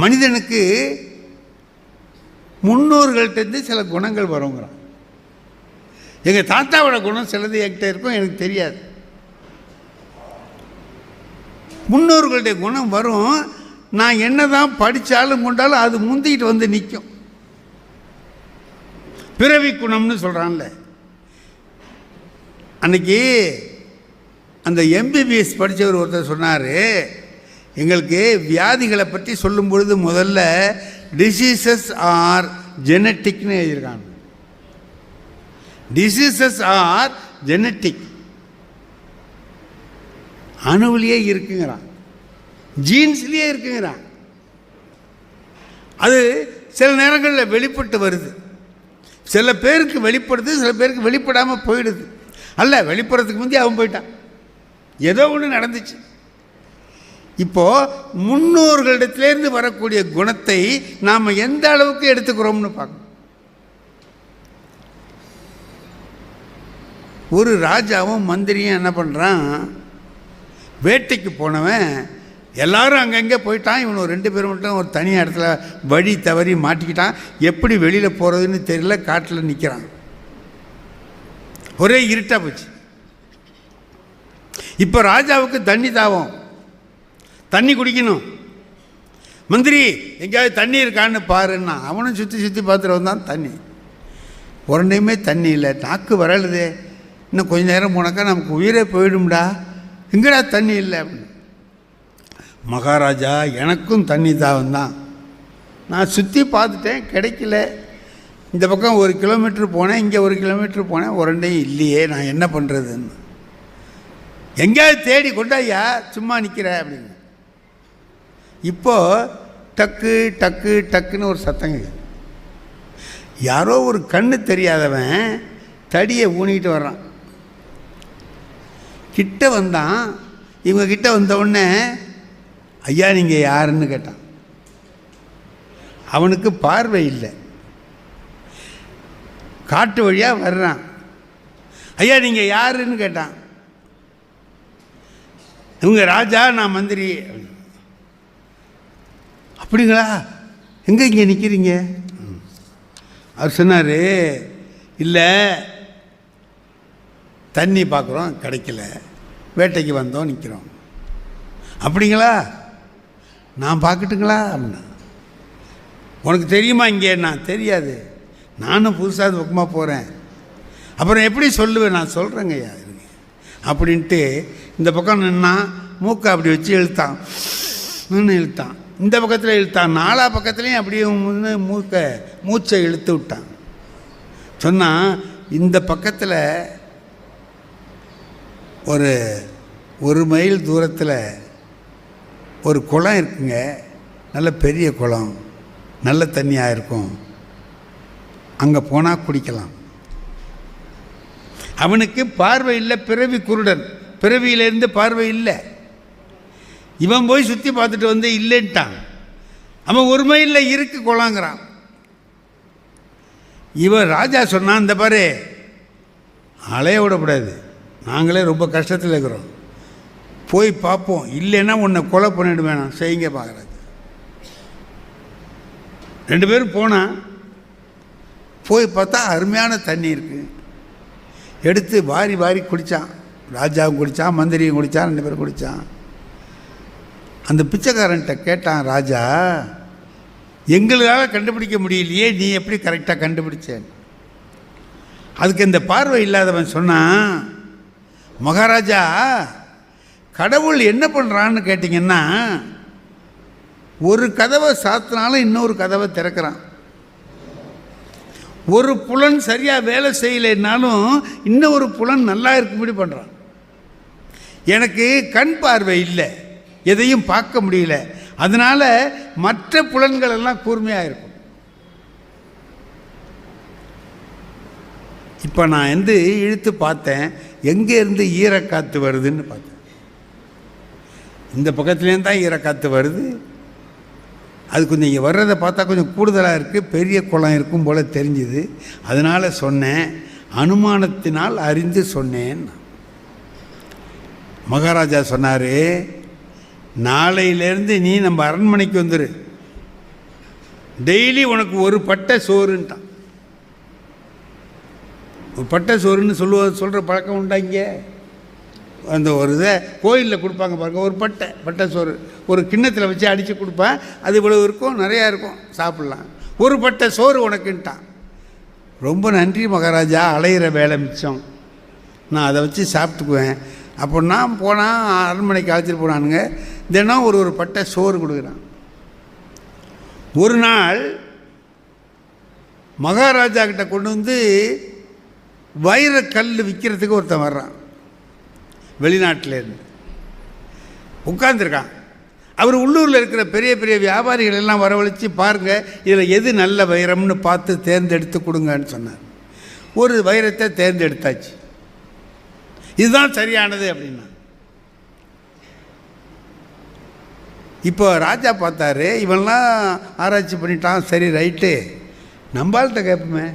மனிதனுக்கு முன்னோர்கள்ட்ட சில குணங்கள் வருங்கிறான். எங்கள் தாத்தாவோட குணம் சிலது என்கிட்ட இருக்கும், எனக்கு தெரியாது. முன்னோர்களுடைய குணம் வரும். நான் என்ன தான் படித்தாலும் கொண்டாலும் அது முந்திக்கிட்டு வந்து நிற்கும். பிறவி குணம்னு சொல்கிறான்ல. அன்னைக்கு அந்த எம்பிபிஎஸ் படித்தவர் ஒருத்தர் சொன்னார், எங்களுக்கு வியாதிகளை பற்றி சொல்லும் பொழுது முதல்ல டிசீசஸ் ஆர் ஜெனட்டிக்னு எழுதியிருக்காங்க. டிசீசஸ் ஆர் ஜெனட்டிக், அணுவிலேயே இருக்குங்கிறான், ஜீன்ஸ்லேயே இருக்குங்கிறான். அது சில நேரங்களில் வெளிப்பட்டு வருது, சில பேருக்கு வெளிப்படுது, சில பேருக்கு வெளிப்படாமல் போயிடுது. அல்ல, வெளிப்படுறதுக்கு முந்தைய அவன் போயிட்டான், ஏதோ ஒன்று நடந்துச்சு. இப்போது முன்னோர்களிடத்திலேருந்து வரக்கூடிய குணத்தை நாம் எந்த அளவுக்கு எடுத்துக்கிறோம்னு பார்க்கணும். ஒரு ராஜாவும் மந்திரியும் என்ன பண்ணுறான், வேட்டைக்கு போனவன் எல்லாரும் அங்கங்கே போயிட்டான். இவன் ஒரு 2 பேர் மட்டும் ஒரு தனி இடத்துல வழி தவறி மாட்டிக்கிட்டான். எப்படி வெளியில் போகிறதுன்னு தெரியல, காட்டில் நிற்கிறான். ஒரே இருட்டாக போச்சு. இப்போ ராஜாவுக்கு தண்ணி தாகம், தண்ணி குடிக்கணும். மந்திரி எங்கேயாவது தண்ணி இருக்கான்னு பாருன்னா அவனும் சுற்றி சுற்றி பார்த்துட்டு வந்தான். தண்ணி உரண்டையுமே தண்ணி இல்லை. நாக்கு வரலுதே, இன்னும் கொஞ்சம் நேரம் போனாக்கா நமக்கு உயிரே போயிடும்டா, எங்கடா தண்ணி இல்லை அப்படின்னு. மகாராஜா எனக்கும் தண்ணி தாகம் தான், நான் சுற்றி பார்த்துட்டேன், கிடைக்கல. இந்த பக்கம் 1 கிலோமீட்டர் போனேன், இங்கே 1 கிலோமீட்டர் போனேன், உரண்டையும் இல்லையே, நான் என்ன பண்ணுறதுன்னு. எங்கேயாவது தேடி கொண்டாயா, சும்மா நிற்கிற அப்படின்னு. இப்போது டக்கு டக்கு டக்குன்னு ஒரு சத்தங்க. யாரோ ஒரு கண்ணு தெரியாதவன் தடியை ஊனிக்கிட்டு வர்றான். கிட்ட வந்தான். இவங்க கிட்ட வந்தவுடனே ஐயா நீங்கள் யாருன்னு கேட்டான். அவனுக்கு பார்வை இல்லை, காட்டு வழியாக வர்றான். ஐயா நீங்கள் யாருன்னு கேட்டான். இவங்க ராஜா, நான் மந்திரி. அப்படிங்களா, எங்கே இங்கே நிற்கிறீங்க? அவர் சொன்னார், இல்லை தண்ணி பார்க்குறோம் கிடைக்கல, வேட்டைக்கு வந்தோம் நிற்கிறோம். அப்படிங்களா, நான் பார்க்கட்டுங்களா அப்படின்னா. உனக்கு தெரியுமா இங்கே? நான் தெரியாது, நானும் புதுசாக பக்கமாக போகிறேன். அப்புறம் எப்படி சொல்லுவேன்? நான் சொல்கிறேங்க ஐயா இருங்க அப்படின்ட்டு இந்த பக்கம் நின்னா மூக்கை அப்படி வச்சு இழுத்தான். இழுத்தான், இந்த பக்கத்தில் இழுத்தான், 4 பக்கத்துலேயும் அப்படியே மூச்சை இழுத்து விட்டான். சொன்னால் இந்த பக்கத்தில் ஒரு மைல் தூரத்தில் ஒரு குளம் இருக்குங்க, நல்ல பெரிய குளம், நல்ல தண்ணியாக இருக்கும், அங்கே போனால் குடிக்கலாம். அவனுக்கு பார்வை இல்லை, பிறவி குருடன், பிறவியிலேருந்து பார்வை இல்லை. இவன் போய் சுற்றி பார்த்துட்டு வந்து இல்லைன்ட்டான். அவன் 1 மைலில் இருக்கு குளங்கிறான். இவன் ராஜா சொன்னான், இந்த பாரு அலைய விடக்கூடாது, நாங்களே ரொம்ப கஷ்டத்தில் இருக்கிறோம், போய் பார்ப்போம், இல்லைன்னா உன்னை கொலை பண்ணிவிடுவேன், நான் செய்யுங்க பார்க்குறாங்க. 2 பேரும் போனான். போய் பார்த்தா அருமையான தண்ணி இருக்குது. எடுத்து வாரி வாரி குடித்தான். ராஜாவும் குடித்தான், மந்திரியும் குடித்தான், 2 பேரும் குடித்தான். அந்த பிச்சைக்காரன்ட்ட கேட்டான் ராஜா, எங்களால் கண்டுபிடிக்க முடியலையே, நீ எப்படி கரெக்டாக கண்டுபிடிச்சேன்? அதுக்கு இந்த பார்வை இல்லாதவன் சொன்னான், மகாராஜா கடவுள் என்ன பண்ணுறான்னு கேட்டிங்கன்னா, ஒரு கதவை சாத்தினாலும் இன்னொரு கதவை திறக்கிறான். ஒரு புலன் சரியாக வேலை செய்யலைன்னாலும் இன்னொரு புலன் நல்லா இருக்கும்படி பண்ணுறான். எனக்கு கண் பார்வை இல்லை, எதையும் பார்க்க முடியல, அதனால் மற்ற புலன்கள் எல்லாம் கூர்மையாக இருக்கும். இப்போ நான் இழுத்து பார்த்தேன், எங்கேருந்து ஈரக்காற்று வருதுன்னு பார்த்தேன். இந்த பக்கத்துலேருந்து தான் ஈரக்காற்று வருது. அது கொஞ்சம் இங்கே வர்றதை பார்த்தா கொஞ்சம் கூடுதலாக இருக்குது, பெரிய குளம் இருக்கும் போல் தெரிஞ்சுது. அதனால் சொன்னேன், அனுமானத்தினால் அறிந்து சொன்னேன். மகாராஜா சொன்னார், நாளையிலேருந்து நீ நம்ம அரண்மனைக்கு வந்துரு, டெய்லி உனக்கு ஒரு பட்டை சோறுன்ட்டான். ஒரு பட்டை சோறுன்னு சொல்கிற பழக்கம் உண்டாங்க. அந்த ஒரு இதை கோயிலில் கொடுப்பாங்க பாருங்க, ஒரு பட்டை சோறு ஒரு கிண்ணத்தில் வச்சு அடித்து கொடுப்பேன். அது இவ்வளவு இருக்கும், நிறையா இருக்கும், சாப்பிட்லாம். ஒரு பட்டை சோறு உனக்குன்ட்டான். ரொம்ப நன்றி மகாராஜா, அலையிற வேலை மிச்சம், நான் அதை வச்சு சாப்பிட்டுக்குவேன். அப்போ நான் போனால் அரண்மனைக்கு அழைச்சிட்டு போனானுங்க. தினம் ஒரு பட்டை சோறு கொடுக்குறான். ஒரு நாள் மகாராஜா கிட்ட கொண்டு வந்து வைரக்கல் விற்கிறதுக்கு ஒருத்தன் வர்றான், வெளிநாட்டிலேருந்து உட்கார்ந்துருக்கான். அவர் உள்ளூரில் இருக்கிற பெரிய பெரிய வியாபாரிகள் எல்லாம் வரவழைச்சி, பாருங்கள் இதில் எது நல்ல வைரம்னு பார்த்து தேர்ந்தெடுத்து கொடுங்கன்னு சொன்னார். ஒரு வைரத்தை தேர்ந்தெடுத்தாச்சு, இதுதான் சரியானது அப்படின்னா. இப்போ ராஜா பார்த்தாரு, இவன்லாம் ஆராய்ச்சி பண்ணிட்டான், சரி ரைட்டு, நம்மள்கிட்ட கேட்போமே,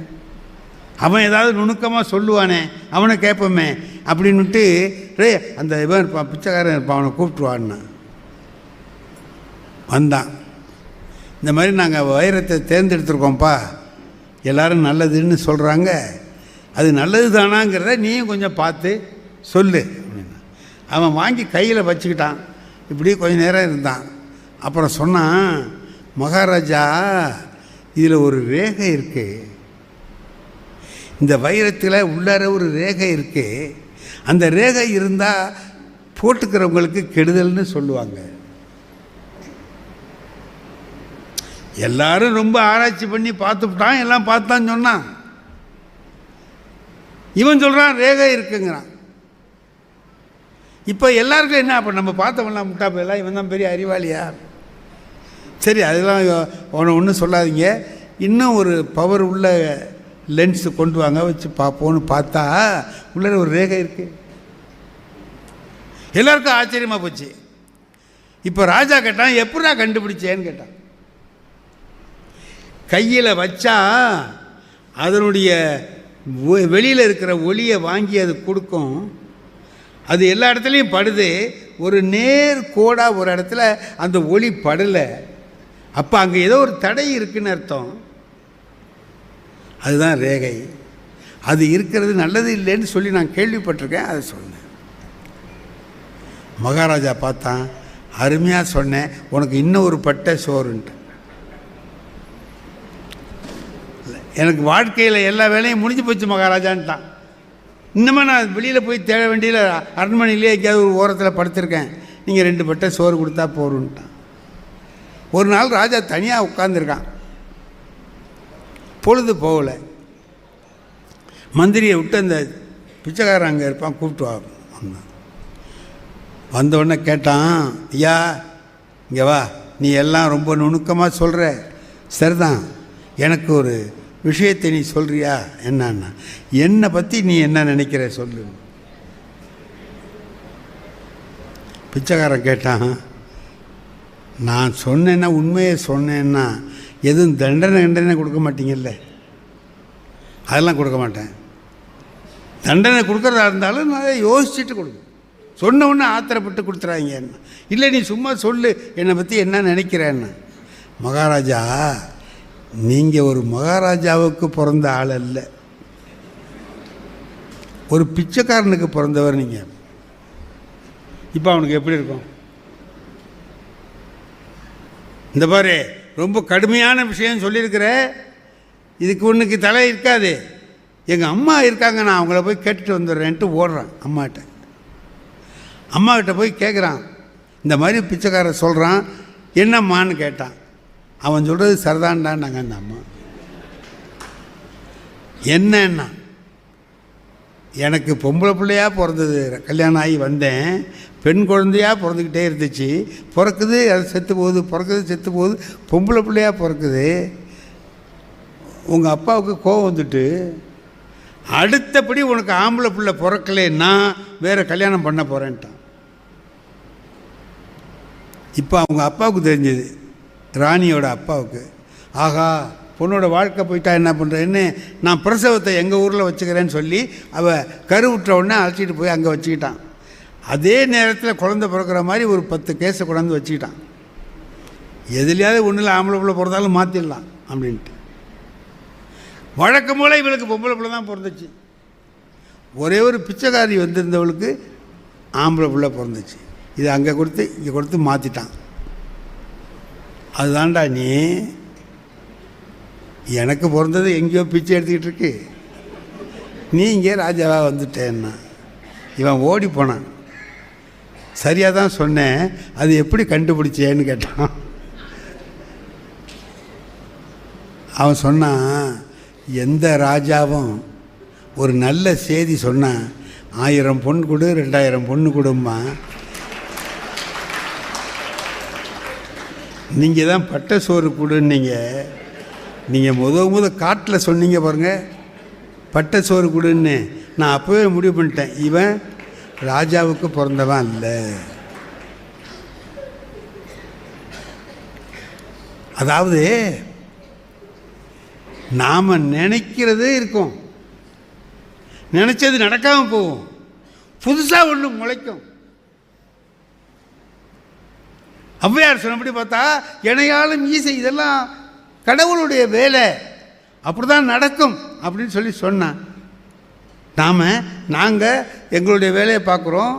அவன் ஏதாவது நுணுக்கமாக சொல்லுவானே, அவனை கேட்போமே அப்படின்னுட்டு அந்த இவன் இருப்பான், பிச்சைக்காரன் இருப்பான், அவனை கூப்பிட்டுவான்னா. வந்தான். இந்த மாதிரி நாங்கள் வைரத்தை தேர்ந்தெடுத்துருக்கோம்ப்பா, எல்லோரும் நல்லதுன்னு சொல்கிறாங்க, அது நல்லது தானாங்கிறத நீயும் கொஞ்சம் பார்த்து சொல்லு அப்படின்னா. அவன் வாங்கி கையில் வச்சுக்கிட்டான். இப்படி கொஞ்சம் நேரம் இருந்தான். அப்புறம் சொன்னான், மகாராஜா இதில் ஒரு ரேகை இருக்குது, இந்த வைரத்தில் உள்ளார ஒரு ரேகை இருக்குது, அந்த ரேகை இருந்தால் போட்டுக்கிறவங்களுக்கு கெடுதல்னு சொல்லுவாங்க. எல்லாரும் ரொம்ப ஆராய்ச்சி பண்ணி பார்த்துட்டான், எல்லாம் பார்த்தான்னு சொன்னான். இவன் சொல்கிறான் ரேகை இருக்குங்கிறான். இப்போ எல்லாருக்கும் என்ன, அப்போ நம்ம பார்த்தவங்களாம் முட்டா போயெல்லாம், இவன் தான் பெரிய அறிவாளியா? சரி, அதெல்லாம் ஒன்றும் சொல்லாதீங்க, இன்னும் ஒரு பவர் உள்ள லென்ஸு கொண்டு வாங்க, வச்சு பார்ப்போன்னு பார்த்தா உள்ள ஒரு ரேகை இருக்குது. எல்லாருக்கும் ஆச்சரியமாக போச்சு. இப்போ ராஜா கேட்டான், எப்படா கண்டுபிடிச்சேன்னு கேட்டான். கையில் வச்சா அதனுடைய வெளியில் இருக்கிற ஒளியை வாங்கி அது கொடுக்கும், அது எல்லா இடத்துலையும் படுது, ஒரு நேர் கோடாக ஒரு இடத்துல அந்த ஒளி படலை, அப்போ அங்கே ஏதோ ஒரு தடை இருக்குன்னு அர்த்தம். அதுதான் ரேகை. அது இருக்கிறது நல்லது இல்லைன்னு சொல்லி நான் கேள்விப்பட்டிருக்கேன், அதை சொன்னேன். மகாராஜா பார்த்தான், அருமையாக சொன்னேன், உனக்கு இன்னும் ஒரு பட்டை சோறுன்ட்டு. எனக்கு வாழ்க்கையில் எல்லா வேலையும் முடிஞ்சு போச்சு மகாராஜான்ட்டான். இன்னமும் நான் வெளியில் போய் தேட வேண்டிய அரண்மனையிலே எங்கேயாவது ஒரு ஓரத்தில் படுத்திருக்கேன், நீங்கள் 2 பட்டை சோறு கொடுத்தா போருன்ட்டான். ஒரு நாள் ராஜா தனியாக உட்கார்ந்துருக்கான், பொழுது போகலை. மந்திரியை விட்டு அந்த பிச்சைக்காரன் அங்கே இருப்பான், கூப்பிட்டு வந்தான். வந்தவுடனே கேட்டான், ஐயா இங்கே வா, நீ எல்லாம் ரொம்ப நுணுக்கமாக சொல்கிற, சரிதான், எனக்கு ஒரு விஷயத்தை நீ சொல்கிறியா? என்னன்னா, என்னை பற்றி நீ என்ன நினைக்கிற சொல்லு. பிச்சைக்காரன் கேட்டான், நான் சொன்னேன்னா, உண்மையை சொன்னேன்னா எதுவும் தண்டனை கொடுக்க மாட்டீங்கல்ல? அதெல்லாம் கொடுக்க மாட்டேன். தண்டனை கொடுக்குறதா இருந்தாலும் நான் யோசிச்சுட்டு கொடுக்கும், சொன்ன உடனே ஆத்திரப்பட்டு கொடுத்துறாங்க. என்ன இல்லை, நீ சும்மா சொல்லு, என்னை பற்றி என்ன நினைக்கிறேன்னா. மகாராஜா, நீங்கள் ஒரு மகாராஜாவுக்கு பிறந்த ஆள் அல்ல, ஒரு பிச்சைக்காரனுக்கு பிறந்தவர் நீங்கள். இப்போ அவனுக்கு எப்படி இருக்கும்? இந்த பாரு, ரொம்ப கடுமையான விஷயம் சொல்லியிருக்கிற, இதுக்கு ஒன்றுக்கு தலை இருக்காது. எங்கள் அம்மா இருக்காங்க, நான் அவங்கள போய் கேட்டுட்டு வந்துடுறேன்ட்டு ஓடுறான் அம்மாகிட்ட. அம்மாக்கிட்ட போய் கேட்குறான், இந்த மாதிரி பிச்சைக்காரன் சொல்கிறான், என்னம்மான்னு கேட்டான். அவன் சொல்கிறது சரிதான்டான்னாங்க அந்த அம்மா. என்னன்னா, எனக்கு பொம்பளை பிள்ளையாக பிறந்தது, கல்யாணம் ஆகி வந்தேன், பெண் குழந்தையாக பிறந்துக்கிட்டே இருந்துச்சு, பிறக்குது அது செத்து போகுது, பிறக்குது செத்து போகுது, பொம்பளை பிள்ளையாக பிறக்குது. உங்கள் அப்பாவுக்கு கோவம் வந்துட்டு, அடுத்தபடி உனக்கு ஆம்பளை பிள்ளை பிறக்கலைன்னா வேறு கல்யாணம் பண்ண போகிறேன்ட்டான். இப்போ அவங்க அப்பாவுக்கு தெரிஞ்சது, ராணியோட அப்பாவுக்கு, ஆகா பொண்ணோட வாழ்க்கை போயிட்டா என்ன பண்ணுறேன்னு, நான் பிரசவத்தை எங்கள் ஊரில் வச்சுக்கிறேன்னு சொல்லி அவள் கருவுற்ற உடனே அழைச்சிட்டு போய் அங்கே வச்சுக்கிட்டான். அதே நேரத்தில் குழந்தை பிறக்கிற மாதிரி ஒரு 10 கேஸை கொண்டாந்து வச்சுக்கிட்டான். எதுலையாவது ஒன்றில் ஆம்பளை பிள்ளை பிறந்தாலும் மாற்றிடலாம் அப்படின்ட்டு. வழக்கம் போல் இவளுக்கு பொம்பளை பிள்ளை தான் பிறந்துச்சு. ஒரே ஒரு பிச்சைக்காரி வந்திருந்தவளுக்கு ஆம்பளை பிள்ளை பிறந்துச்சு. இதை அங்கே கொடுத்து இங்கே கொடுத்து மாற்றிட்டான். அதுதான்டா நீ எனக்கு பிறந்தது எங்கேயோ பிச்சை எடுத்துக்கிட்டு இருக்கு, நீ இங்கே ராஜாவாக வந்துட்டேன்னா. இவன் ஓடி போனான். சரியாக தான் சொன்னேன், அது எப்படி கண்டுபிடிச்சேன்னு கேட்டான். அவன் சொன்னான், எந்த ராஜாவும் ஒரு நல்ல செய்தி சொன்னான் 1000 பொண்ணு கொடு 2000 பொண்ணு கொடுமா. நீங்கள் தான் பட்டை சோறு கொடுன்னீங்க. நீங்கள் முத காட்டில் சொன்னீங்க பாருங்கள் பட்டை சோறு கொடுன்னு. நான் அப்போவே முடிவு பண்ணிட்டேன், இவன் ராஜாவுக்கு பிறந்தவன் இல்லை. அதாவது நாம் நினைக்கிறதே இருக்கும், நினச்சது நடக்காமல் போகும், புதுசாக ஒன்று முளைக்கும். ஔவையார் சொன்னபடி பார்த்தா இணையாலும் ஈசை, இதெல்லாம் கடவுளுடைய வேலை, அப்படி தான் நடக்கும் அப்படின்னு சொல்லி சொன்னான். நாங்கள் எங்களுடைய வேலையை பார்க்குறோம்,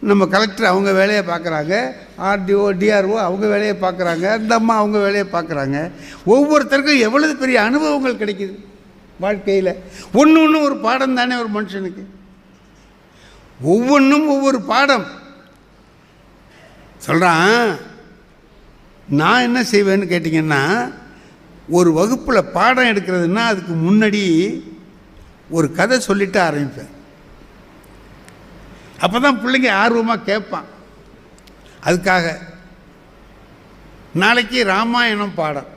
நம்ம கலெக்டர் அவங்க வேலையை பார்க்குறாங்க, ஆர்டிஓ டிஆர்ஓ அவங்க வேலையை பார்க்குறாங்க, இந்த அம்மா அவங்க வேலையை பார்க்குறாங்க. ஒவ்வொருத்தருக்கும் எவ்வளவு பெரிய அனுபவங்கள் கிடைக்குது வாழ்க்கையில். ஒன்று ஒரு பாடம் தானே ஒரு மனுஷனுக்கு, ஒவ்வொன்றும் ஒவ்வொரு பாடம் சொல்கிறான். நான் என்ன செய்வேன்னு கேட்டிங்கன்னா, ஒரு வகுப்பில் பாடம் எடுக்கிறதுனா அதுக்கு முன்னாடி ஒரு கதை சொல்லிட்டு ஆரம்பிப்பேன். அப்போ தான் பிள்ளைங்க ஆர்வமாக கேட்பான். அதுக்காக நாளைக்கு ராமாயணம் பாடம்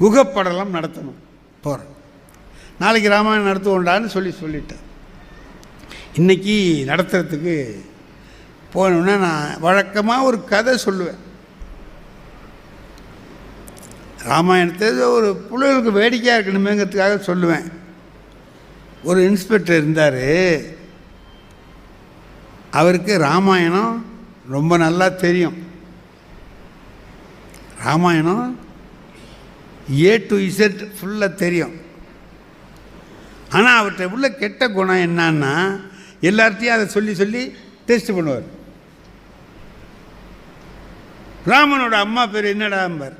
குகப்படலம் நடத்தணும் போகிறேன். நாளைக்கு ராமாயணம் நடத்துவோண்டான்னு சொல்லிட்டேன். இன்றைக்கி நடத்துறதுக்கு போனோன்னா நான் வழக்கமாக ஒரு கதை சொல்லுவேன். ராமாயணத்தை ஒரு பிள்ளைகளுக்கு வேடிக்கையாக இருக்கணுமேங்கிறதுக்காக சொல்லுவேன். ஒரு இன்ஸ்பெக்டர் இருந்தார், அவருக்கு ராமாயணம் ரொம்ப நல்லா தெரியும். ராமாயணம் A to Z ஃபுல்லாக தெரியும். ஆனால் அவர்கிட்ட உள்ள கெட்ட குணம் என்னன்னா, எல்லார்ட்டையும் அதை சொல்லி சொல்லி டெஸ்ட் பண்ணுவார். ராமனோட அம்மா பேர் என்னடாம்பார்,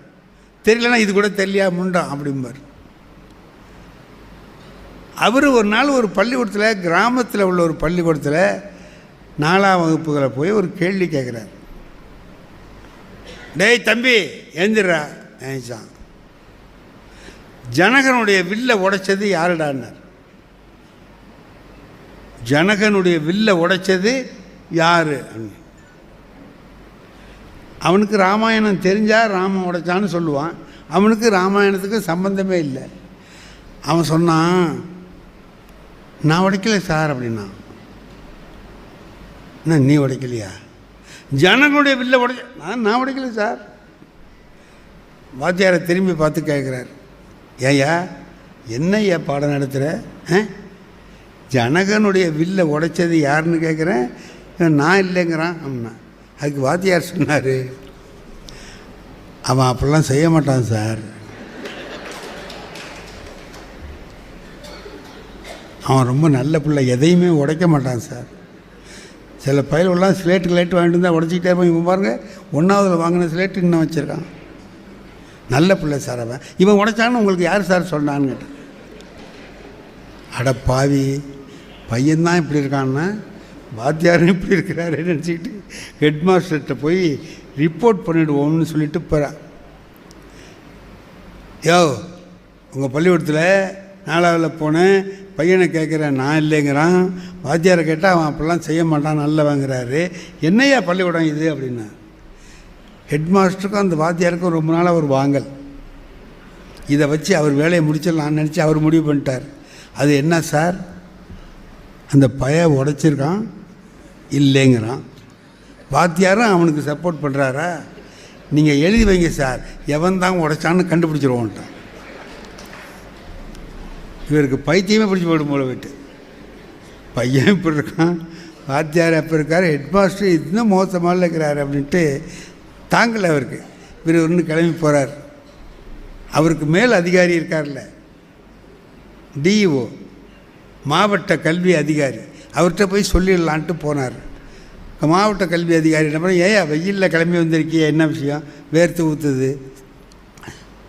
தெரியலனா இது கூட தெரியலையா முண்டான் அப்படிம்பார். அவர் ஒரு நாள் ஒரு பள்ளிக்கூடத்தில், கிராமத்தில் உள்ள ஒரு பள்ளிக்கூடத்தில் 4ஆம் வகுப்புகளை போய் ஒரு கேள்வி கேட்குறார். டேய் தம்பி எழுந்திரா நினைச்சான், ஜனகனுடைய வில்லை உடைச்சது யாருடான்னார். ஜனகனுடைய வில்லை உடைச்சது யாரு? அவனுக்கு ராமாயணம் தெரிஞ்சால் ராமன் உடைச்சான்னு சொல்லுவான். அவனுக்கு ராமாயணத்துக்கு சம்பந்தமே இல்லை. அவன் சொன்னான், நான் உடைக்கல சார் அப்படின்னா. என்ன நீ உடைக்கலையா? ஜனங்களுடைய வில்லை உடைச்ச நான் உடைக்கல சார். வாத்தியாரை திரும்பி பார்த்து கேட்குறார், ஏயா என்னையா பாடம் நடத்துகிற? ஜனகனுடைய வில்லை உடைச்சது யாருன்னு கேட்குறேன், நான் இல்லைங்கிறான் அப்படின்னா. அதுக்கு வாத்தியார் சொன்னார், அவன் அப்படிலாம் செய்ய மாட்டான் சார், அவன் ரொம்ப நல்ல பிள்ளை, எதையுமே உடைக்க மாட்டான் சார். சில பயலெல்லாம் ஸ்லேட்டு லைட்டு வாங்கிட்டு இருந்தால் உடச்சிக்கிட்டே இருப்பான். இவன் பாருங்கள் 1ஆவதில் வாங்கின ஸ்லேட்டு இன்னும் வச்சுருக்கான், நல்ல பிள்ளை சார் அவன். இவன் உடைச்சான்னு உங்களுக்கு யார் சார் சொன்னான்னு கேட்டேன். அட பாவி, பையன்தான் இப்படி இருக்கான்னா வாத்தியாரும் இப்படி இருக்கிறாரு நினச்சிக்கிட்டு ஹெட் மாஸ்டர்கிட்ட போய் ரிப்போர்ட் பண்ணிவிடுவோம்னு சொல்லிட்டு போகிறான். யோ உங்கள் பள்ளிக்கூடத்தில் 4ஆவதில் போனேன், பையனை கேட்குறேன், நான் இல்லைங்கிறான். வாத்தியாரை கேட்டால் அவன் அப்படிலாம் செய்ய மாட்டான், நல்லவங்கிறாரு. என்னையா பள்ளிக்கூடம் இது அப்படின்னா. ஹெட் மாஸ்டருக்கும் அந்த வாத்தியாருக்கும் ரொம்ப நாளாக ஒரு வாங்கல். இதை வச்சு அவர் வேலையை முடிச்சிடலான்னு நினச்சி அவர் முடிவு பண்ணிட்டார். அது என்ன சார், அந்த பைய உடைச்சிருக்கான் இல்லைங்கிறான். வாத்தியாரும் அவனுக்கு சப்போர்ட் பண்ணுறாரா? நீங்கள் எழுதி வைங்க சார், எவன் தான் உடைச்சான்னு கண்டுபிடிச்சிருவோன்ட்டான். இவருக்கு பைத்தியமே பிடிச்சி போய்டும் போல விட்டு. பையன் இப்படி இருக்கான், வாத்தியார் அப்போ இருக்கார், ஹெட்மாஸ்டர் இன்னும் மோசமாக இருக்கிறார் அப்படின்ட்டு தாங்கலை அவருக்கு. இவர் ஒன்று கிளம்பி போகிறார். அவருக்கு மேல் அதிகாரி இருக்கார்ல, டிஇஓ, மாவட்ட கல்வி அதிகாரி, அவர்கிட்ட போய் சொல்லிடலான்ட்டு போனார். மாவட்ட கல்வி அதிகாரி என்ன பண்ண, ஏன் வெயிலில் கிளம்பி வந்திருக்கிய, என்ன விஷயம், வேர்த்து ஊற்றுது,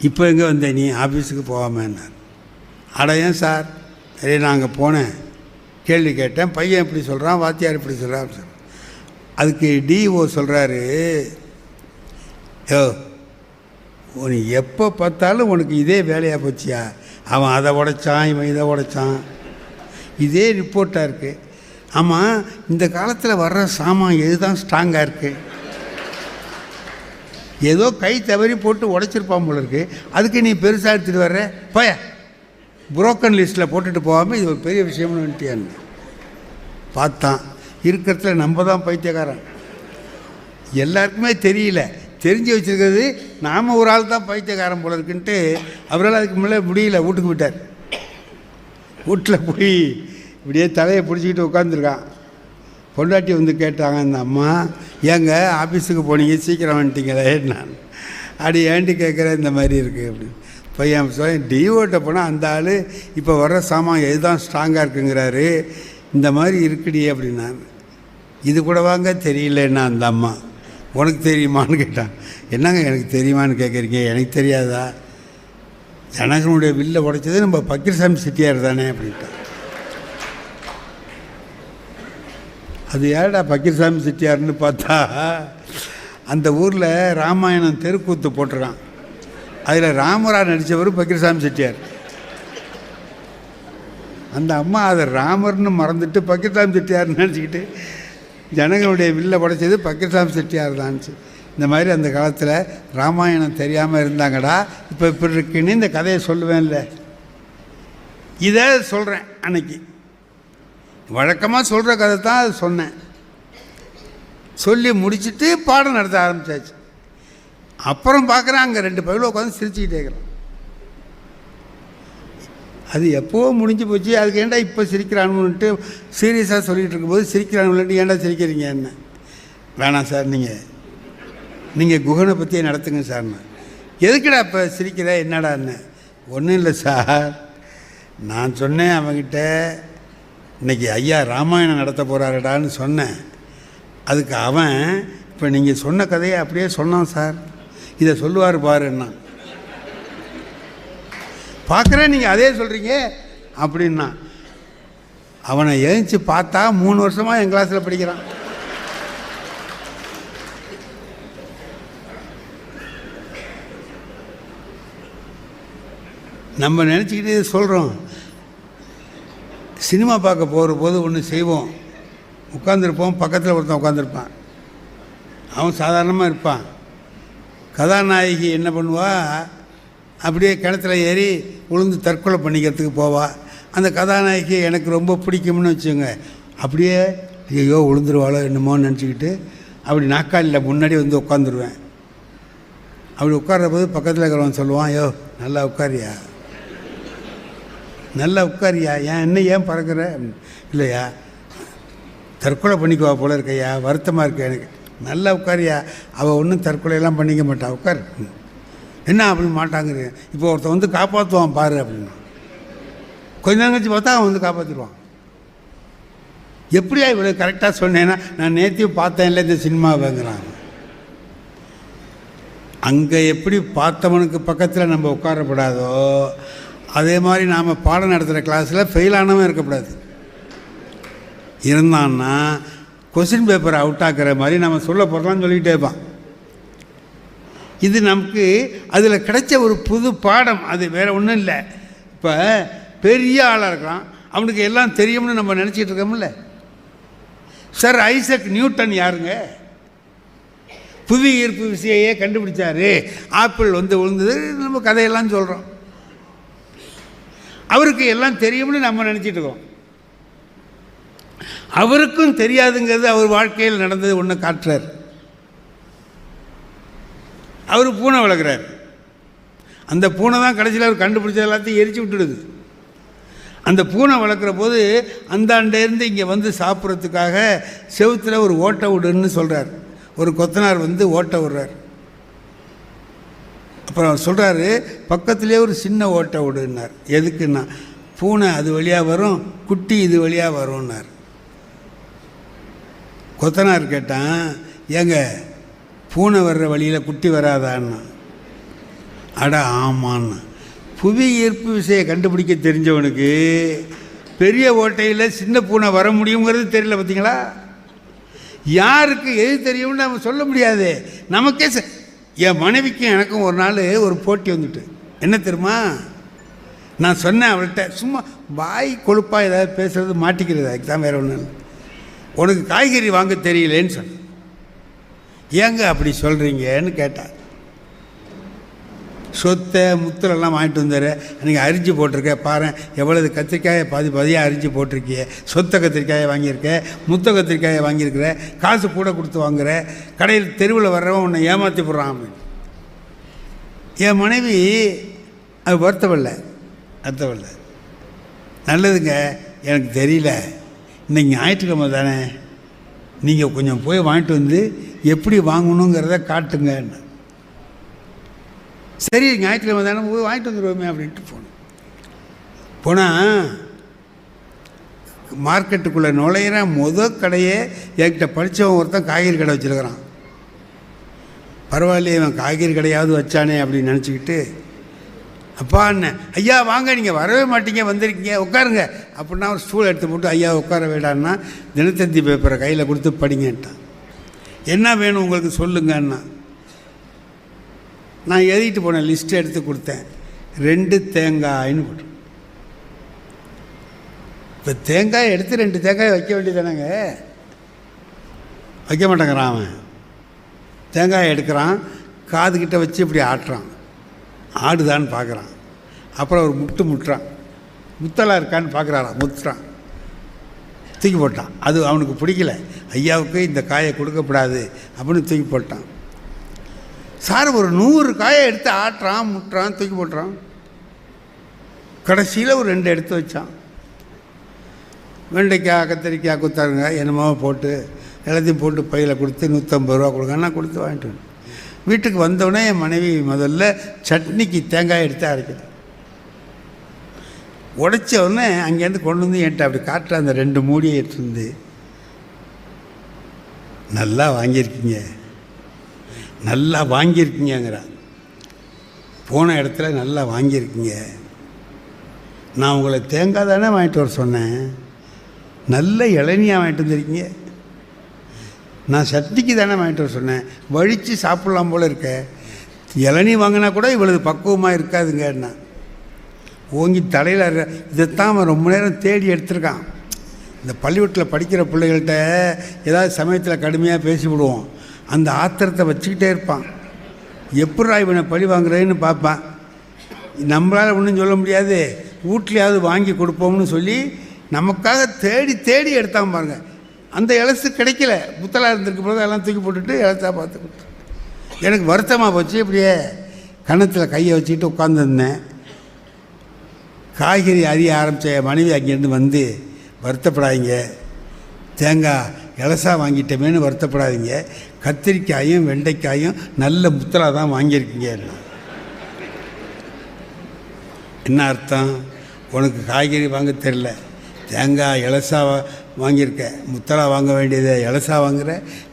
இப்போ எங்கே வந்த நீ, ஆஃபீஸுக்கு போகாமன்னார். அட ஏன் சார், சரி நான் அங்கே போனேன், கேள்வி கேட்டேன், பையன் இப்படி சொல்கிறான், வாத்தியார் இப்படி சொல்கிறான் சார். அதுக்கு டிஓ சொல்கிறாரு, யோ நீ எப்போ பார்த்தாலும் உனக்கு இதே வேலையாக போச்சியா, அவன் அதை உடைச்சான், இவன் இதை உடைச்சான், இதே ரிப்போர்ட்டாக இருக்குது. ஆமாம், இந்த காலத்தில் வர்ற சாமான் எது தான் ஸ்ட்ராங்காக இருக்குது, ஏதோ கை தவறி போட்டு உடைச்சிருப்பான் போல இருக்குது, அதுக்கு நீ பெருசாக எடுத்துகிட்டு வர்ற, போய புரோக்கன் லிஸ்ட்டில் போட்டுட்டு போகாமல் இது ஒரு பெரிய விஷயம்னு வந்துட்டியான்னு பார்த்தான். இருக்கிறதுல நம்ம தான் பைத்தியக்காரன், எல்லாருக்குமே தெரியல, தெரிஞ்சு வச்சுருக்கிறது நாம் ஒரு ஆள் தான் பைத்தியக்காரன் போல இருக்குன்ட்டு அவரால் அதுக்கு முன்னே முடியல, வீட்டுக்கு விட்டார். வீட்டில் போய் இப்படியே தலையை பிடிச்சிக்கிட்டு உட்காந்துருக்கான். பொண்டாட்டி வந்து கேட்டாங்க, இந்த அம்மா ஏங்க ஆஃபீஸுக்கு போனீங்க, சீக்கிரம் வந்துட்டீங்களே, நான் அப்படி ஏண்டி கேட்குறேன், இந்த மாதிரி இருக்குது அப்படின்னு. பையன் சொல்ல, டிஓட்ட போனால் அந்த ஆள் இப்போ வர்ற சாமான் எதுதான் ஸ்ட்ராங்காக இருக்குங்கிறாரு, இந்த மாதிரி இருக்குடி அப்படின்னா. இது கூட வாங்க தெரியலன்னா அந்த அம்மா, உனக்கு தெரியுமான்னு கேட்டான். என்னங்க எனக்கு தெரியுமான்னு கேட்குறீங்க, எனக்கு தெரியாதா, ஜனகனுடைய வில்லை உடைச்சது நம்ம பக்கீர்சாமி செட்டியார் தானே அப்படின்ட்டான். அது ஏடா பக்கீர்சாமி செட்டியார்னு பார்த்தா, அந்த ஊரில் ராமாயணம் தெருக்கூத்து போட்டிருக்கான், அதில் ராமராக நடித்தவர் பக்கீர்சாமி செட்டியார். அந்த அம்மா அதை ராமர்னு மறந்துட்டு பக்கீர்சாமி செட்டியார்னு நினச்சிக்கிட்டு ஜனங்களுடைய வில்லை உடைச்சது பக்கீர்சாமி செட்டியார் தான்ச்சு. இந்த மாதிரி அந்த காலத்தில் ராமாயணம் தெரியாமல் இருந்தாங்கடா, இப்போ இப்படி இருக்குன்னு இந்த கதையை சொல்லுவேன்ல, இதை சொல்கிறேன். அன்னைக்கு வழக்கமாக சொல்கிற கதை தான் அது சொன்னேன். சொல்லி முடிச்சுட்டு பாடம் நடத்த ஆரம்பித்தாச்சு. அப்புறம் பார்க்குறேன் அங்கே 2 பையில உட்காந்து சிரிச்சுக்கிட்டே இருக்கிறான். அது எப்போவோ முடிஞ்சு போச்சு, அதுக்கு ஏன்டா இப்போ சிரிக்கிறானுன்ட்டு சீரியஸாக சொல்லிகிட்டு இருக்கும்போது சிரிக்கிறானுன்ட்டு ஏன்டா சிரிக்கிறீங்க என்ன, வேணாம் சார், நீங்கள் குகனை பற்றியே நடத்துங்க சார்ண்ணா. எதுக்குடா இப்போ சிரிக்கிற, என்னடான்னு. ஒன்றும் இல்லை சார், நான் சொன்னேன் அவங்கிட்ட, இன்றைக்கி ஐயா ராமாயணம் நடத்த போகிறாருடான்னு சொன்னேன். அதுக்கு அவன் இப்போ நீங்கள் சொன்ன கதையை அப்படியே சொன்னான் சார், இதை சொல்லுவார் பாருன்னா. பார்க்குறேன் நீங்கள் அதே சொல்கிறீங்க அப்படின்னா. அவனை எழுந்துச்சு பார்த்தா 3 வருஷமாக என் கிளாஸில் படிக்கிறான். நம்ம நினச்சிக்கிட்டு சொல்கிறோம். சினிமா பார்க்க போகிற போது ஒன்று செய்வோம், உட்காந்துருப்போம், பக்கத்தில் ஒருத்தன் உட்காந்துருப்பான், அவன் சாதாரணமாக இருப்பான். கதாநாயகி என்ன பண்ணுவா, அப்படியே கிணத்துல ஏறி உளுந்து தற்கொலை பண்ணிக்கிறதுக்கு போவா. அந்த கதாநாயகி எனக்கு ரொம்ப பிடிக்கும்னு வச்சுக்கோங்க, அப்படியே ஐயோ உளுந்துருவாளோ என்னமோன்னு நினச்சிக்கிட்டு அப்படி நாக்காளியில் முன்னாடி வந்து உட்காந்துருவேன். அப்படி உட்கார்ற போது பக்கத்தில் இருக்கிறவன் சொல்லுவான், ஐயோ நல்லா உட்காரியா, நல்லா உட்காரியா, ஏன் பறக்கிற, இல்லையா தற்கொலை பண்ணிக்குவா போல இருக்கையா, வருத்தமாக இருக்க எனக்கு, நல்லா உட்காரியா, அவள் ஒன்றும் தற்கொலையெல்லாம் பண்ணிக்க மாட்டாள், உட்கார், என்ன அப்படின்னு மாட்டாங்கிறீங்க. இப்போ ஒருத்தன் வந்து காப்பாற்றுவான் பாரு அப்படின்னு. கொஞ்ச நேரம் கழிச்சு பார்த்தா அவன் வந்து காப்பாற்றிடுவான். எப்படியா இவ்வளோ கரெக்டாக சொன்னேன்னா, நான் நேற்றையும் பார்த்தேன்ல இந்த சினிமாவைங்கிறாங்க. அங்கே எப்படி பார்த்தவனுக்கு பக்கத்தில் நம்ம உட்காரப்படாதோ, அதே மாதிரி நாம் பாடம் நடத்துகிற கிளாஸில் ஃபெயிலானவன் இருக்கக்கூடாது. இருந்தான்னா கொஸ்டின் பேப்பரை அவுட் ஆக்கிற மாதிரி நம்ம சொல்ல போகிறலான்னு சொல்லிக்கிட்டே இருப்பான். இது நமக்கு அதில் கிடைச்ச ஒரு புது பாடம், அது வேறு ஒன்றும் இல்லை. இப்போ பெரிய ஆளாக இருக்கிறான், அவனுக்கு எல்லாம் தெரியும்னு நம்ம நினச்சிட்டு இருக்கோம்ல. சார் ஐசக் நியூட்டன் யாருங்க, புவி ஈர்ப்பு விசையே கண்டுபிடிச்சாரு, ஆப்பிள் வந்து விழுந்தது, நம்ம கதையெல்லாம் சொல்கிறோம். அவருக்கு எல்லாம் தெரியும்னு நம்ம நினச்சிட்டு இருக்கோம். அவருக்கும் தெரியாதுங்கிறது அவர் வாழ்க்கையில் நடந்தது ஒன்று காட்டுறார். அவர் பூனை வளர்க்குறார். அந்த பூனை தான் கடைசியில் அவர் கண்டுபிடிச்ச எல்லாத்தையும் எரிச்சு விட்டுடுது. அந்த பூனை வளர்க்குற போது அந்தாண்டேருந்து இங்கே வந்து சாப்பிட்றதுக்காக செவுத்தில் ஒரு ஓட்டை விடுன்னு சொல்கிறார். ஒரு கொத்தனார் வந்து ஓட்டை விடுறார். அப்புறம் சொல்கிறாரு, பக்கத்துலேயே ஒரு சின்ன ஓட்டை விடுன்னார். எதுக்குன்னா, பூனை அது வழியாக வரும், குட்டி இது வழியாக வரும்னார். கொத்தனார் கேட்டான், ஏங்க பூனை வர்ற வழியில் குட்டி வராதான்னா. அட ஆமான்னா. புவி ஈர்ப்பு விசையை கண்டுபிடிக்க தெரிஞ்சவனுக்கு பெரிய ஓட்டையில் சின்ன பூனை வர முடியுங்கிறது தெரியல. பார்த்தீங்களா, யாருக்கு எது தெரியும்னு நம்ம சொல்ல முடியாது. நமக்கே என் மனைவிக்கும் எனக்கும் ஒரு நாள் ஒரு போட்டி வந்துட்டு, என்ன தெரியுமா, நான் சொன்னேன் அவள்கிட்ட, சும்மா வாய் கொழுப்பாக ஏதாவது பேசுகிறது மாட்டிக்கிறது, அதுக்கு தான் வேறு ஒன்றும் இல்லை. உனக்கு காய்கறி வாங்க தெரியலேன்னு சொன்னேன். ஏங்க அப்படி சொல்கிறீங்கன்னு கேட்டார். சொத்தை முத்தலெல்லாம் வாங்கிட்டு வந்தார். அன்றைக்கி அரிஞ்சு போட்டிருக்க பாரு, எவ்வளவு கத்திரிக்காயை பாதியாக அரிஞ்சு போட்டிருக்கிய. சொத்தை கத்திரிக்காயை வாங்கியிருக்க, முத்த கத்திரிக்காயை வாங்கியிருக்கிற, காசு கூட கொடுத்து வாங்குற, கடையில் தெருவில் வர்றவன் உன்னை ஏமாற்றி போடுறான் அப்படின்னு. என் மனைவி அது வருத்தப்படலை. நல்லதுங்க, எனக்கு தெரியல, இன்றைக்கி ஞாயிற்றுக்கிழமை தானே, நீங்கள் கொஞ்சம் போய் வாங்கிட்டு வந்து எப்படி வாங்கணுங்கிறத காட்டுங்க. சரி, ஞாயிற்றுக்கிழமை தானே, போய் வாங்கிட்டு வந்துடுவோமே அப்படின்ட்டு போனால் மார்க்கெட்டுக்குள்ளே நுழையிற கடையே என்கிட்ட படித்தவன் ஒருத்தன் காய்கறி கடை வச்சுருக்கிறான். பரவாயில்லையே, இவன் காய்கறி கடையாவது வச்சானே அப்படின்னு நினச்சிக்கிட்டு, அப்பா அண்ணன், ஐயா வாங்க, நீங்கள் வரவே மாட்டீங்க, வந்திருக்கீங்க, உட்காருங்க அப்படின்னா ஒரு ஸ்டூல் எடுத்து போட்டு, ஐயா உட்கார வேடான்னா தினத்தந்தி பேப்பரை கையில் கொடுத்து படிங்கன்ட்டான். என்ன வேணும் உங்களுக்கு சொல்லுங்கன்னா, நான் எழுதிட்டு போனேன், லிஸ்ட்டு எடுத்து கொடுத்தேன். 2 தேங்காய்னு போட்டு. இப்போ தேங்காய் எடுத்து 2 தேங்காய் வைக்க வேண்டியதானேங்க, வைக்க மாட்டேங்கிறான் அவன். தேங்காய் எடுக்கிறான், காதுகிட்ட வச்சு இப்படி ஆட்டுறான், ஆடுதான்னு பார்க்குறான். அப்புறம் ஒரு முட்டுறான், முத்தலாக இருக்கான்னு பார்க்குறாரான், முத்துறான், தூக்கி போட்டான். அது அவனுக்கு பிடிக்கல, ஐயாவுக்கு இந்த காயை கொடுக்கப்படாது அப்படின்னு தூக்கி போட்டான். சார் ஒரு 100 காயை எடுத்து ஆட்டுறான், முட்டுறான், தூக்கி போட்டுறான். கடைசியில் ஒரு 2 எடுத்து வச்சான். வெண்டைக்காய், கத்திரிக்காய், குத்தாருங்க என்னமோ போட்டு எல்லாத்தையும் போட்டு பையில் கொடுத்து 150 ரூபா கொடுங்கன்னா கொடுத்து வாங்கிட்டு வந்து வீட்டுக்கு வந்தோடனே என் மனைவி முதல்ல சட்னிக்கு தேங்காய் எடுத்து அரைக்குது. உடைச்ச உடனே அங்கேருந்து கொண்டு வந்து என்கிட்ட அப்படி காட்டுற அந்த 2 மூடியை எடுத்துருந்து, நல்லா வாங்கியிருக்கீங்கிறான். போன இடத்துல நல்லா வாங்கியிருக்கீங்க. நான் உங்களை தேங்காய் தானே வாங்கிட்டு வர சொன்னேன், நல்ல இளநியாக வாங்கிட்டு வந்திருக்கீங்க. நான் சட்னிக்கு தானே வாங்கிட்டு வர சொன்னேன், வழித்து சாப்பிட்லாம் போல் இருக்க. இளநீ வாங்கினா கூட இவ்வளவு பக்குவமாக இருக்காதுங்கன்னா ஓங்கி தலையில். இதைத்தான் அவன் ரொம்ப நேரம் தேடி எடுத்திருக்கான். இந்த பள்ளிக்கூடத்தில் படிக்கிற பிள்ளைகள்கிட்ட ஏதாவது சமயத்தில் கடுமையாக பேசிவிடுவோம், அந்த ஆத்திரத்தை வச்சுக்கிட்டே இருப்பான். எப்படா இவனை பழி வாங்குறேன்னு பார்ப்பான். நம்மளால் ஒன்றும் சொல்ல முடியாது, வீட்லையாவது வாங்கி கொடுப்போம்னு சொல்லி நமக்காக தேடி தேடி எடுத்தான் பாருங்க. அந்த இலசு கிடைக்கல, புத்தலாக இருந்திருக்கு போது எல்லாம் தூக்கி போட்டுட்டு இலசா பார்த்துக்கிட்டு எனக்கு வருத்தமாக போச்சு. இப்படியே கன்னத்தில் கையை வச்சுக்கிட்டு உட்காந்துருந்தேன். காய்கறி அறிய ஆரம்பித்த மனைவி அங்கேருந்து வந்து, வருத்தப்படாதீங்க, தேங்காய் இலசா வாங்கிட்டோமேனு வருத்தப்படாதீங்க, கத்திரிக்காயும் வெண்டைக்காயும் நல்ல முத்தலாக தான் வாங்கியிருக்கீங்க. என்ன அர்த்தம்? உனக்கு காய்கறி வாங்க தெரில, தேங்காய் இலசா வாங்கியிருக்க, முத்தலா வாங்க வேண்டியதை இலசா வாங்குகிற,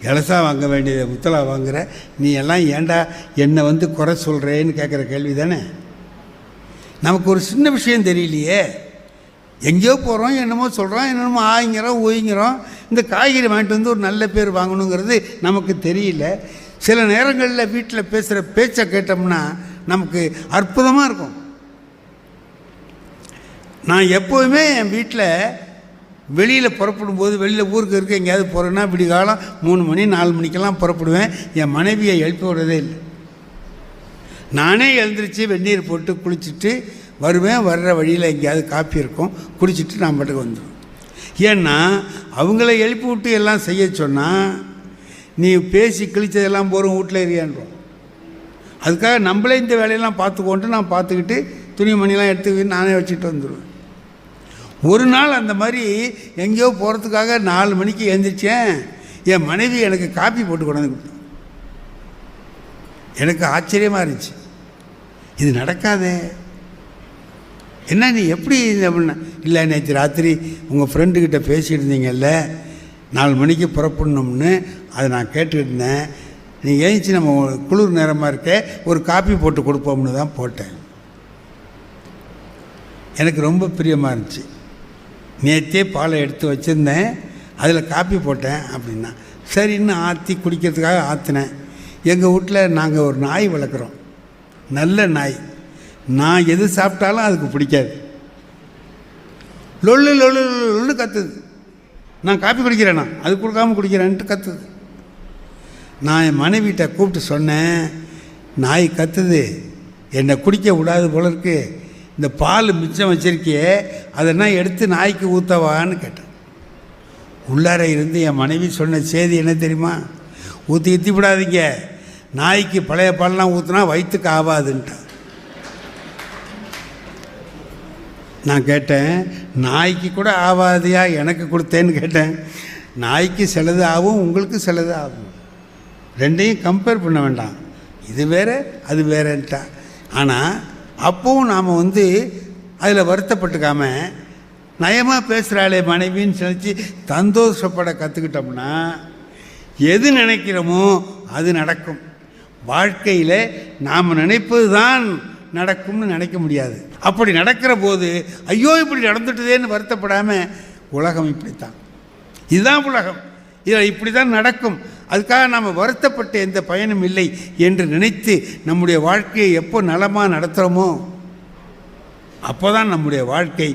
இலசா வாங்க வேண்டியதை முத்தலா வாங்குகிற, நீ எல்லாம் ஏண்டா என்னை வந்து குறை சொல்கிறேன்னு கேட்குற கேள்வி தானே. நமக்கு ஒரு சின்ன விஷயம் தெரியலையே, எங்கேயோ போகிறோம், என்னமோ சொல்கிறோம், என்னென்னமோ ஆயிங்கிறோம் ஊயிங்கிறோம். இந்த காய்கறி வாங்கிட்டு வந்து ஒரு நல்ல பேர் வாங்கணுங்கிறது நமக்கு தெரியல. சில நேரங்களில் வீட்டில் பேசுகிற பேச்சை கேட்டோம்னா நமக்கு அற்புதமாக இருக்கும். நான் எப்போவுமே என் வீட்டில் வெளியில் புறப்படும் போது, வெளியில் ஊருக்கு இருக்க எங்கேயாவது போகிறேன்னா விடிகாலம் 3 மணி 4 மணிக்கெல்லாம் புறப்படுவேன். என் மனைவியை எழுப்பி விடுறதே இல்லை. நானே எழுந்திரிச்சு வெந்நீர் போட்டு குளிச்சுட்டு வருவேன். வர்ற வழியில் எங்கேயாவது காப்பி இருக்கும், குடிச்சிட்டு நான் பாட்டுக்கு வந்துடுவேன். ஏன்னா அவங்கள எழுப்பி விட்டு எல்லாம் செய்ய சொன்னால் நீ பேசி கிழிச்சதெல்லாம் போகிறோம் வீட்டில் இருக்கின்றோம். அதுக்காக நம்மளே இந்த வேலையெல்லாம் பார்த்துக்கொண்டு நான் பார்த்துக்கிட்டு துணிமணிலாம் எடுத்து நானே வச்சுட்டு வந்துடுவேன். ஒரு நாள் அந்த மாதிரி எங்கேயோ போகிறதுக்காக 4 மணிக்கு எழுந்திரிச்சேன். என் மனைவி எனக்கு காப்பி போட்டு கொண்டாந்து கொடுத்தேன். எனக்கு ஆச்சரியமாக இருந்துச்சு, இது நடக்காதே, என்ன நீ எப்படி அப்படின்னா, இல்லை நேற்று ராத்திரி உங்கள் ஃப்ரெண்டுக்கிட்ட பேசிகிட்டு இருந்தீங்கல்ல 4 மணிக்கு புறப்படணும்னு, அதை நான் கேட்டுக்கிட்டு இருந்தேன். நீ ஏஞ்சி நம்ம குளிர் நேரமாக இருக்க ஒரு காப்பி போட்டு கொடுப்போம்னு தான் போட்டேன். எனக்கு ரொம்ப பிரியமாக இருந்துச்சு. நேற்றே பாலை எடுத்து வச்சுருந்தேன், அதில் காப்பி போட்டேன் அப்படின்னா, சரின்னு ஆற்றி குடிக்கிறதுக்காக ஆற்றினேன். எங்கள் வீட்டில் நாங்கள் ஒரு நாய் வளர்க்குறோம், நல்ல நாய். நான் எது சாப்பிட்டாலும் அதுக்கு பிடிக்காது, லொல்லு லொல்லு லொல்லுன்னு கத்துது. நான் காப்பி குடிக்கிறேன்னா அது கொடுக்காமல் குடிக்கிறேன்ட்டு கத்துது. நான் என் மனைவிட்ட கூப்பிட்டு சொன்னேன், நாய் கத்துது, என்னை குடிக்க விடாது போல இருக்கு, இந்த பால் மிச்சம் வச்சிருக்கியே அதெல்லாம் எடுத்து நாய்க்கு ஊற்றவான்னு கேட்டேன். உள்ளார இருந்து என் மனைவி சொன்ன செய்தி என்ன தெரியுமா, ஊற்றி விடாதீங்க, நாய்க்கு பழைய பால்லாம் ஊற்றினா வயிற்றுக்கு ஆகாதுன்ட்டான். நான் கேட்டேன், நாய்க்கு கூட ஆகாதியா எனக்கு கொடுத்தேன்னு கேட்டேன். நாய்க்கு சிலது ஆகும், உங்களுக்கு சிலது ஆகும், ரெண்டையும் கம்பேர் பண்ண வேண்டாம், இது வேறு அது வேறேன்ட்டா. ஆனால் அப்போவும் நாம் அதில் வருத்தப்பட்டுக்காம நயமாக பேசுகிறாளே மனைவின்னு நினச்சி சந்தோஷப்பட கற்றுக்கிட்டோம்னா எது நினைக்கிறோமோ அது நடக்கும். வாழ்க்கையில் நாம் நினைப்பது தான் நடக்கும்னு நினைக்க முடியாது. அப்படி நடக்கிற போது ஐயோ இப்படி நடந்துட்டுதேன்னு வருத்தப்படாமல், உலகம் இப்படித்தான், இதுதான் உலகம், இதில் இப்படி தான் நடக்கும், அதுக்காக நாம் வருத்தப்பட்ட எந்த பயனும் இல்லை என்று நினைத்து நம்முடைய வாழ்க்கையை எப்போ நலமாக நடத்துகிறோமோ அப்போ தான் நம்முடைய வாழ்க்கை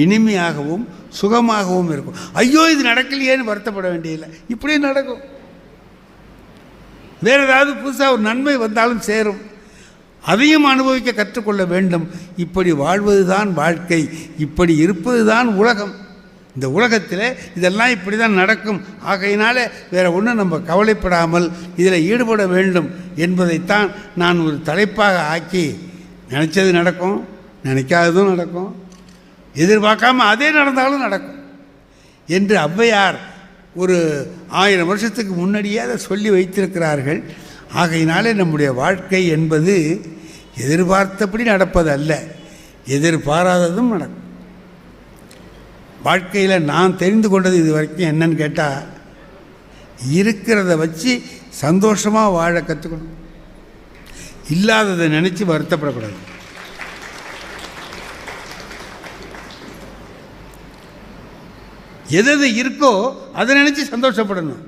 இனிமையாகவும் சுகமாகவும் இருக்கும். ஐயோ இது நடக்கலையேன்னு வருத்தப்பட வேண்டியதில்லை, இப்படியே நடக்கும். வேறு ஏதாவது புதுசாக ஒரு நன்மை வந்தாலும் சேரும், அதையும் அனுபவிக்க கற்றுக்கொள்ள வேண்டும். இப்படி வாழ்வது தான் வாழ்க்கை, இப்படி இருப்பது தான் உலகம். இந்த உலகத்தில் இதெல்லாம் இப்படி தான் நடக்கும். ஆகையினால வேறு ஒன்றும் நம்ம கவலைப்படாமல் இதில் ஈடுபட வேண்டும் என்பதைத்தான் நான் ஒரு தலைப்பாக ஆக்கி, நினச்சது நடக்கும், நினைக்காததும் நடக்கும், எதிர்பார்க்காம அதே நடந்தாலும் நடக்கும் என்று ஔவையார் ஒரு 1000 வருஷத்துக்கு முன்னாடியே அதை சொல்லி வைத்திருக்கிறார்கள். ஆகையினாலே நம்முடைய வாழ்க்கை என்பது எதிர்பார்த்தபடி நடப்பது அல்ல, எதிர்பாராததும் நடக்கும். வாழ்க்கையில் நான் தெரிந்து கொண்டது இது வரைக்கும் என்னன்னு கேட்டால், இருக்கிறத வச்சு சந்தோஷமாக வாழ கற்றுக்கணும், இல்லாததை நினச்சி வருத்தப்படக்கூடாது. எது இருக்கோ அதை நினச்சி சந்தோஷப்படணும்,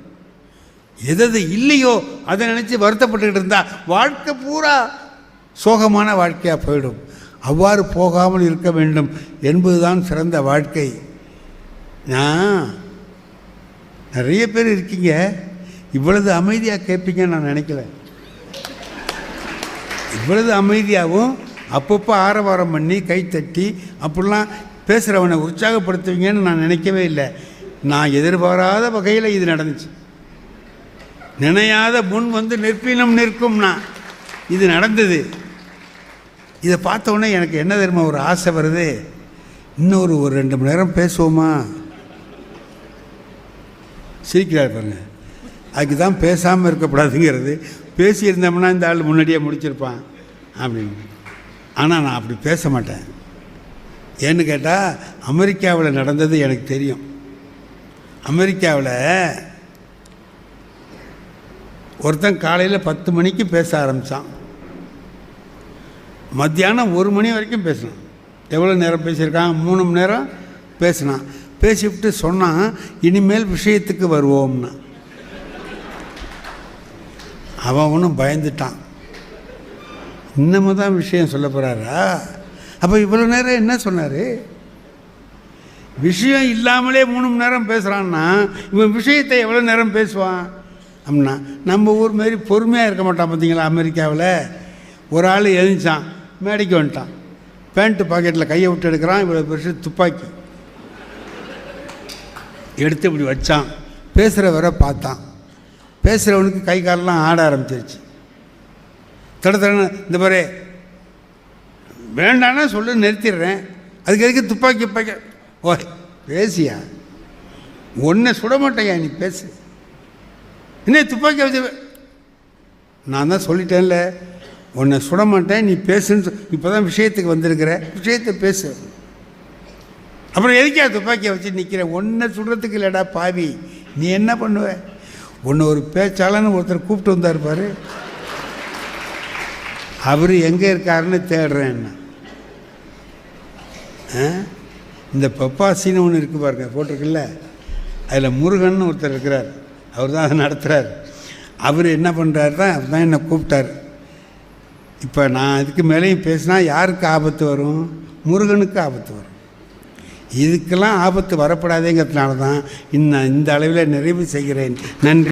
எது இல்லையோ அதை நினச்சி வருத்தப்பட்டுக்கிட்டு இருந்தால் வாழ்க்கை பூரா சோகமான வாழ்க்கையாக போயிடும். அவ்வாறு போகாமல் இருக்க வேண்டும் என்பதுதான் சிறந்த வாழ்க்கை. நான் நிறைய பேர் இருக்கீங்க, இவ்வளவு அமைதியாக கேட்பீங்கன்னு நான் நினைக்கல. இவ்வளவு அமைதியாகவும் அப்பப்போ ஆரவாரம் பண்ணி கைத்தட்டி அப்படிலாம் பேசுகிறவனை உற்சாகப்படுத்துவீங்கன்னு நான் நினைக்கவே இல்லை. நான் எதிர்பாராத வகையில் இது நடந்துச்சு. நினையாத முன் நிற்பினும் நிற்கும்னா இது நடந்தது. இதை பார்த்தோன்னே எனக்கு என்ன தெரியுமா ஒரு ஆசை வருது, இன்னொரு 2 மணி நேரம் பேசுவோமா? சிரிக்கிறார் பாருங்க. அதுக்கு தான் பேசாமல் இருக்கக்கூடாதுங்கிறது. பேசியிருந்தோம்னா இந்த ஆள் முன்னாடியே முடிச்சிருப்பான் அப்படின்னு. ஆனால் நான் அப்படி பேச மாட்டேன். ஏன்னு கேட்டால் அமெரிக்காவில் நடந்தது எனக்கு தெரியும். அமெரிக்காவில் ஒருத்தன் காலையில் 10 மணிக்கு பேச ஆரம்பித்தான், மத்தியானம் 1 மணி வரைக்கும் பேசினான். எவ்வளோ நேரம் பேசியிருக்கான்? 3 மணி நேரம் பேசினான். பேசிவிட்டு சொன்னான், இனிமேல் விஷயத்துக்கு வருவோம்னா. அவன் ஒன்றும் பயந்துட்டான், இன்னமும் தான் விஷயம் சொல்ல போகிறாரா? அப்போ இவ்வளோ நேரம் என்ன சொன்னார்? விஷயம் இல்லாமலே 3 மணி நேரம் பேசுகிறான்னா இவன் விஷயத்தை எவ்வளோ நேரம் பேசுவான் அப்படின்னா, நம்ம ஊர் மாரி பொறுமையாக இருக்க மாட்டான். பார்த்தீங்களா, அமெரிக்காவில் ஒரு ஆள் எழுந்திச்சான், மேடைக்கு வந்துட்டான், பேண்ட்டு பாக்கெட்டில் கையை விட்டு எடுக்கிறான், இவ்வளோ பெருசு துப்பாக்கி எடுத்து இப்படி வச்சான். பேசுகிறவரை பார்த்தான், பேசுகிறவனுக்கு கை காலெலாம் ஆட ஆரம்பிச்சிருச்சு. தடத்தடன்னு இந்த மாதிரி வேண்டான்னா சொல்லி நிறுத்திடுறேன், அதுக்கு எதுக்கு துப்பாக்கி ஓய் பேசியா, ஒன்றை சுட மாட்டேயா, நீ பேசு. என்ன துப்பாக்கி வச்சு? நான் தான் சொல்லிட்டேன்ல, உன்னை சுட மாட்டேன், நீ பேசுன்னு. இப்போ தான் விஷயத்துக்கு வந்திருக்கிற, விஷயத்தை பேசு. அப்புறம் எதுக்கா துப்பாக்கியை வச்சு நிற்கிற? ஒன்றை சுடுறதுக்கு இல்லைடா பாவி. நீ என்ன பண்ணுவ? ஒன்று ஒரு பேச்சாளன்னு ஒருத்தர் கூப்பிட்டு வந்தார் பாரு, அவர் எங்கே இருக்காருன்னு தேடுறேன்னா. இந்த பப்பாசின்னு ஒன்று இருக்குது பாருங்க, போட்டிருக்குல்ல, அதில் முருகன் ஒருத்தர் இருக்கிறார், அவர் தான் அதை நடத்துகிறார். அவர் என்ன பண்ணுறாரு தான், அவர் தான் என்னை கூப்பிட்டார். இப்போ நான் இதுக்கு மேலேயும் பேசினா யாருக்கு ஆபத்து வரும்? முருகனுக்கு ஆபத்து வரும். இதுக்கெல்லாம் ஆபத்து வரப்படாதேங்கிறதுனால தான் இந்த அளவில் நிறைவு செய்கிறேன். நன்றி.